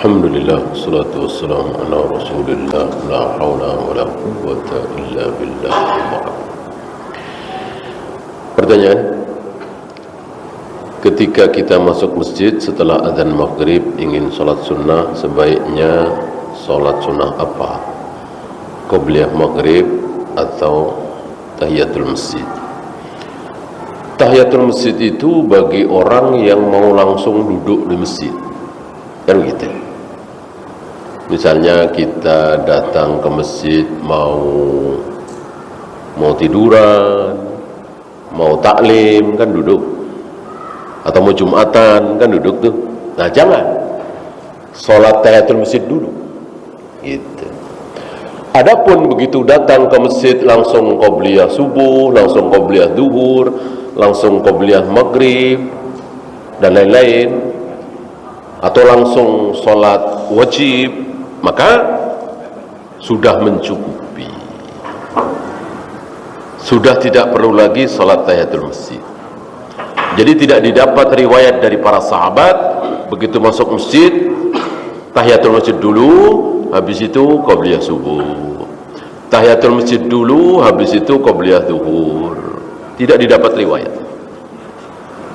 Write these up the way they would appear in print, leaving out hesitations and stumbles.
Alhamdulillah, salatu wassalamu ala rasulillah, la hawla wa la quwwata illa billah. Pertanyaan, ketika kita masuk masjid setelah azan maghrib ingin sholat sunnah, sebaiknya sholat sunnah apa? Qobliyah maghrib atau tahiyatul masjid? Tahiyatul masjid itu bagi orang yang mau langsung duduk di masjid, kan gitu. Misalnya kita datang ke masjid mau tiduran, mau taklim kan duduk, atau mau jumatan kan duduk tuh. Nah jangan, sholat tahiyatul masjid dulu gitu. Adapun begitu datang ke masjid langsung qobliyah subuh, langsung qobliyah duhur, langsung qobliyah maghrib dan lain-lain, atau langsung sholat wajib, maka sudah mencukupi, sudah tidak perlu lagi sholat tahiyatul masjid. Jadi tidak didapat riwayat dari para sahabat begitu masuk masjid tahiyatul masjid dulu, habis itu qobliyah subuh, tahiyatul masjid dulu, habis itu qobliyah duhur. Tidak didapat riwayat.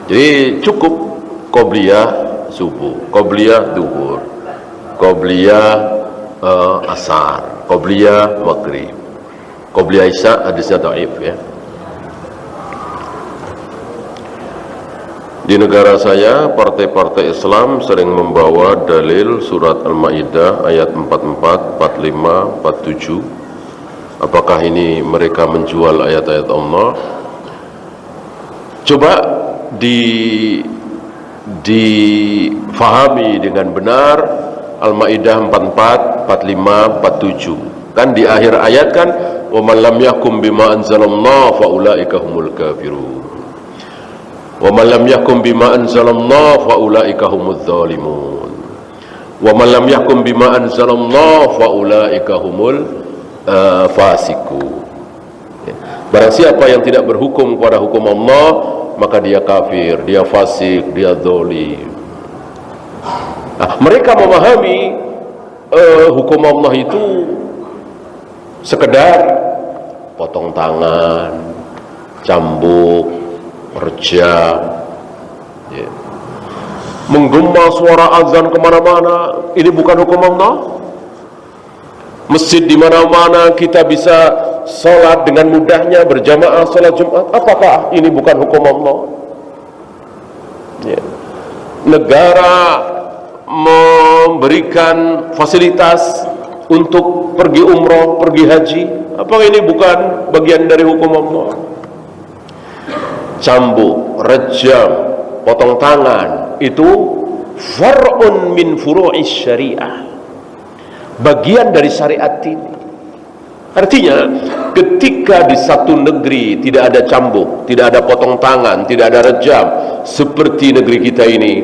Jadi cukup qobliyah subuh, qobliyah duhur, qobliyah asar, qobliyah maghrib, qobliyah isya hadisnya dhaif ya. Di negara saya, partai-partai Islam sering membawa dalil surat Al-Maidah ayat 44, 45, 47. Apakah ini mereka menjual ayat-ayat Allah? Coba difahami dengan benar Al-Maidah 44, 45, 47. Kan di akhir ayat kan, wa man lam yakum bima anzalallahu fa ulaika humul kafirun. Wa man lam yakum bima anzalallahu fa ulaika humudz zalimun. Wa man lam yakum bima anzalallahu fa ulaika humul fasiqun. Barang siapa yang tidak berhukum kepada hukum Allah, maka dia kafir, dia fasik, dia zalim. Nah, mereka memahami hukum Allah itu sekedar potong tangan, cambuk, rejam, ya. Menggema suara azan kemana-mana, ini bukan hukum Allah. Masjid di mana-mana kita bisa sholat dengan mudahnya, berjamaah sholat Jumat, apakah ini bukan hukum Allah? Ya. Negara memberikan fasilitas untuk pergi umroh, pergi haji, apakah ini bukan bagian dari hukum Allah? Cambuk, rejam, potong tangan, itu far'un min furu'is syariah, bagian dari syariat ini. Artinya ketika di satu negeri tidak ada cambuk, tidak ada potong tangan, tidak ada rejam seperti negeri kita ini,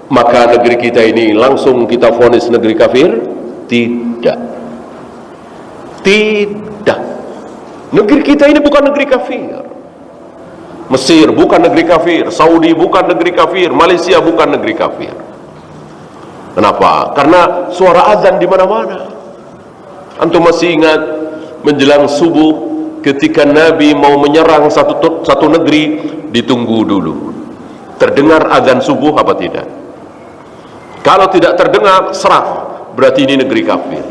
maka negeri kita ini langsung kita vonis negeri kafir? Tidak. Tidak. Negeri kita ini bukan negeri kafir. Mesir bukan negeri kafir, Saudi bukan negeri kafir, Malaysia bukan negeri kafir. Kenapa? Karena suara azan di mana-mana. Antum masih ingat menjelang subuh ketika Nabi mau menyerang satu negeri, ditunggu dulu. Terdengar azan subuh apa tidak? Kalau tidak terdengar, serang, berarti ini negeri kafir.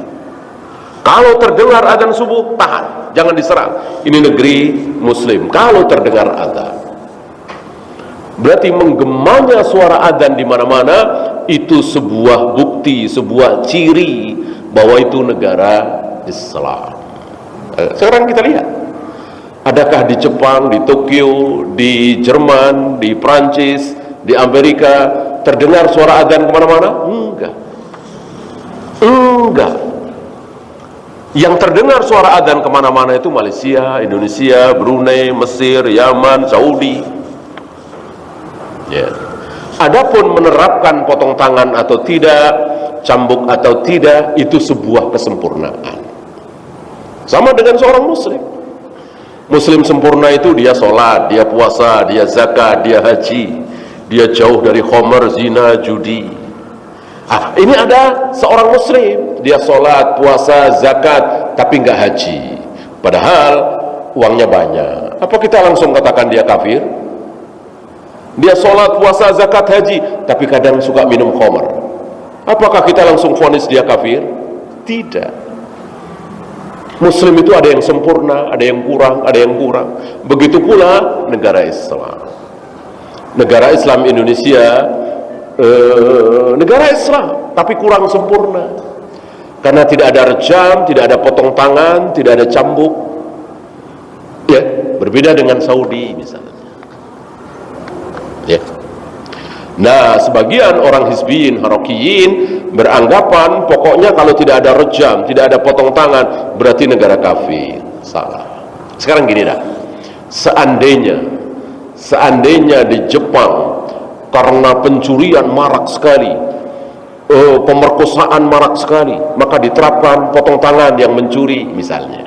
Kalau terdengar azan subuh, tahan, jangan diserang. Ini negeri muslim. Kalau terdengar azan, berarti menggemanya suara azan di mana-mana itu sebuah bukti, sebuah ciri bahwa itu negara Islam. Sekarang kita lihat, adakah di Jepang, di Tokyo, di Jerman, di Prancis, di Amerika terdengar suara azan kemana-mana? Enggak. Yang terdengar suara azan kemana-mana itu Malaysia, Indonesia, Brunei, Mesir, Yaman, Saudi. Ya. Adapun menerapkan potong tangan atau tidak, cambuk atau tidak, itu sebuah kesempurnaan. Sama dengan seorang muslim. Muslim sempurna itu dia sholat, dia puasa, dia zakat, dia haji, dia jauh dari khamar, zina, judi. Ini ada seorang muslim, dia sholat, puasa, zakat, tapi nggak haji, padahal uangnya banyak. Apa kita langsung katakan dia kafir? Dia sholat, puasa, zakat, haji, tapi kadang suka minum khamar. Apakah kita langsung vonis dia kafir? Tidak. Muslim itu ada yang sempurna, ada yang kurang, ada yang kurang. Begitu pula negara Islam. Negara Islam Indonesia, negara Islam, tapi kurang sempurna. Karena tidak ada rejam, tidak ada potong tangan, tidak ada cambuk. Ya, berbeda dengan Saudi misalnya. Ya. Nah, sebagian orang hizbiyin, harokiyin beranggapan pokoknya kalau tidak ada rejam, tidak ada potong tangan, berarti negara kafir. Salah. Sekarang gini dah, seandainya di Jepang karena pencurian marak sekali, pemerkosaan marak sekali, maka diterapkan potong tangan yang mencuri misalnya,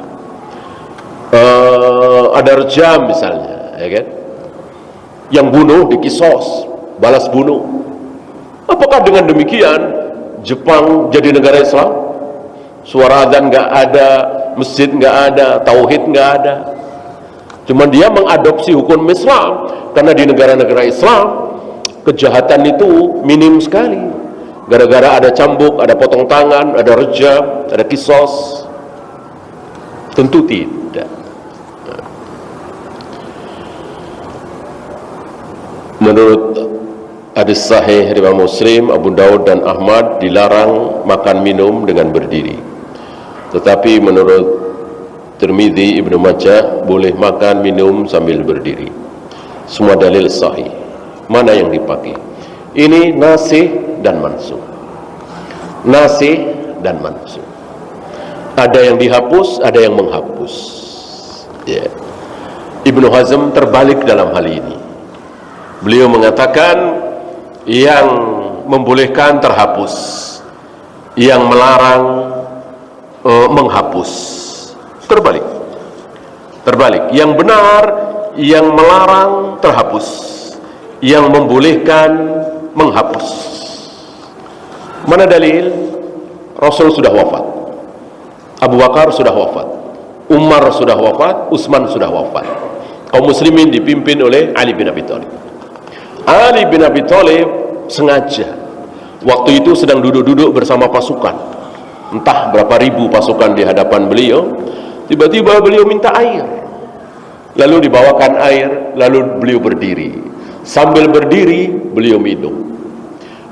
ada rejam misalnya, ya kan? Yang bunuh dikisos, balas bunuh. Apakah dengan demikian Jepang jadi negara Islam? Suara azan nggak ada, masjid nggak ada, tauhid nggak ada. Cuma dia mengadopsi hukum Islam, karena di negara-negara Islam kejahatan itu minim sekali. Gara-gara ada cambuk, ada potong tangan, ada rejam, ada kisos. Tentu tidak. Menurut hadis sahih riwayat Muslim, Abu Daud dan Ahmad dilarang makan minum dengan berdiri. Tetapi menurut Tirmidzi, Ibnu Majah boleh makan minum sambil berdiri. Semua dalil sahih. Mana yang dipakai? Ini nasih dan mansukh. Nasih dan mansukh. Ada yang dihapus, ada yang menghapus. Ya. Ibnu Hazm terbalik dalam hal ini. Beliau mengatakan yang membolehkan terhapus, yang melarang menghapus. Terbalik. Yang benar, yang melarang terhapus, yang membolehkan menghapus. Mana dalil? Rasul sudah wafat, Abu Bakar sudah wafat, Umar sudah wafat, Utsman sudah wafat. Kaum muslimin dipimpin oleh Ali bin Abi Thalib. Ali bin Abi Thalib sengaja waktu itu sedang duduk-duduk bersama pasukan, entah berapa ribu pasukan di hadapan beliau. Tiba-tiba beliau minta air, lalu dibawakan air, lalu beliau berdiri. Sambil berdiri beliau minum.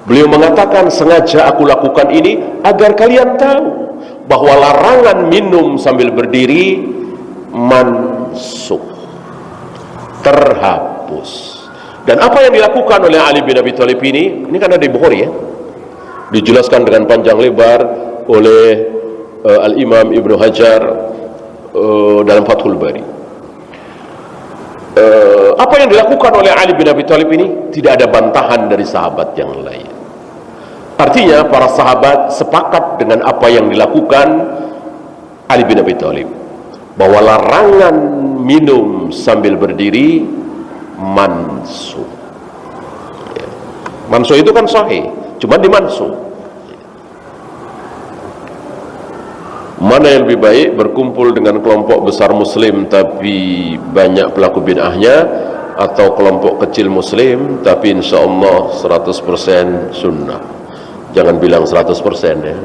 Beliau mengatakan, sengaja aku lakukan ini agar kalian tahu bahwa larangan minum sambil berdiri mansukh, terhapus. Dan apa yang dilakukan oleh Ali bin Abi Thalib ini kan ada di Bukhari ya, dijelaskan dengan panjang lebar oleh Al-Imam Ibnu Hajar dalam Fathul Bari. Apa yang dilakukan oleh Ali bin Abi Thalib ini tidak ada bantahan dari sahabat yang lain. Artinya para sahabat sepakat dengan apa yang dilakukan Ali bin Abi Thalib, bahwa larangan minum sambil berdiri mansukh. Ya. Mansukh itu kan sahih, cuma dimansukh. Mana yang lebih baik, berkumpul dengan kelompok besar muslim tapi banyak pelaku bid'ahnya, atau kelompok kecil muslim tapi insyaallah 100% sunnah? Jangan bilang 100% ya.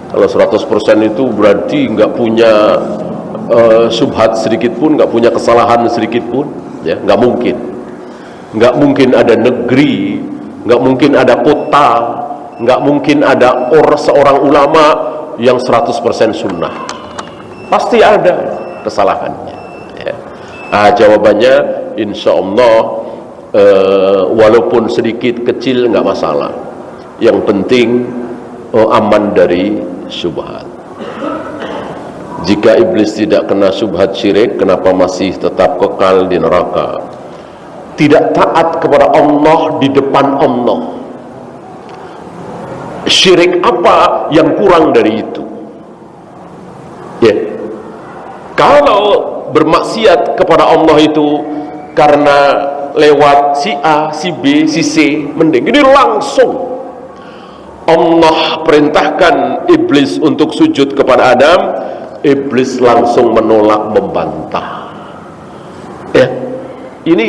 Kalau 100% itu berarti nggak punya subhat sedikit pun, nggak punya kesalahan sedikit pun, ya nggak mungkin. Nggak mungkin ada negeri, nggak mungkin ada kota, nggak mungkin ada seorang ulama yang 100% sunnah. Pasti ada kesalahannya ya. Jawabannya insyaallah walaupun sedikit kecil nggak masalah, yang penting aman dari syubhat. Jika iblis tidak kena syubhat syirik, kenapa masih tetap kekal di neraka? Tidak taat kepada Allah di depan Allah. Syirik apa yang kurang dari itu? Ya. Kalau bermaksiat kepada Allah itu karena lewat si A, si B, si C, mending ini Allah perintahkan iblis untuk sujud kepada Adam, iblis langsung menolak, membantah. Ya, ini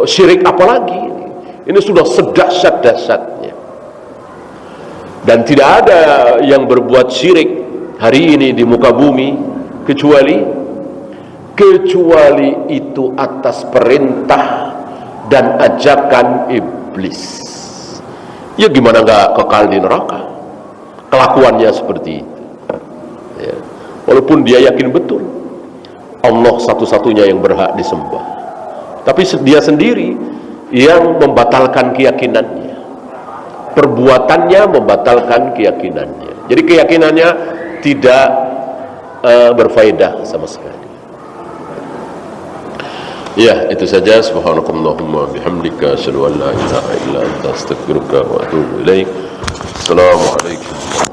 syirik apa lagi? Ini sudah sedahsyat-dahsyatnya. Dan tidak ada yang berbuat syirik hari ini di muka bumi kecuali itu atas perintah dan ajakan iblis. Ya gimana nggak kekal di neraka? Kelakuannya seperti itu. Ya. Walaupun dia yakin betul Allah satu-satunya yang berhak disembah, tapi dia sendiri yang membatalkan keyakinannya. Perbuatannya membatalkan keyakinannya. Jadi keyakinannya tidak berfaedah sama sekali. Ya, itu saja. Subhanakallahumma bihamdika asyhadu an la ilaha illa anta astaghfiruka wa atubu ilaik. Assalamualaikum.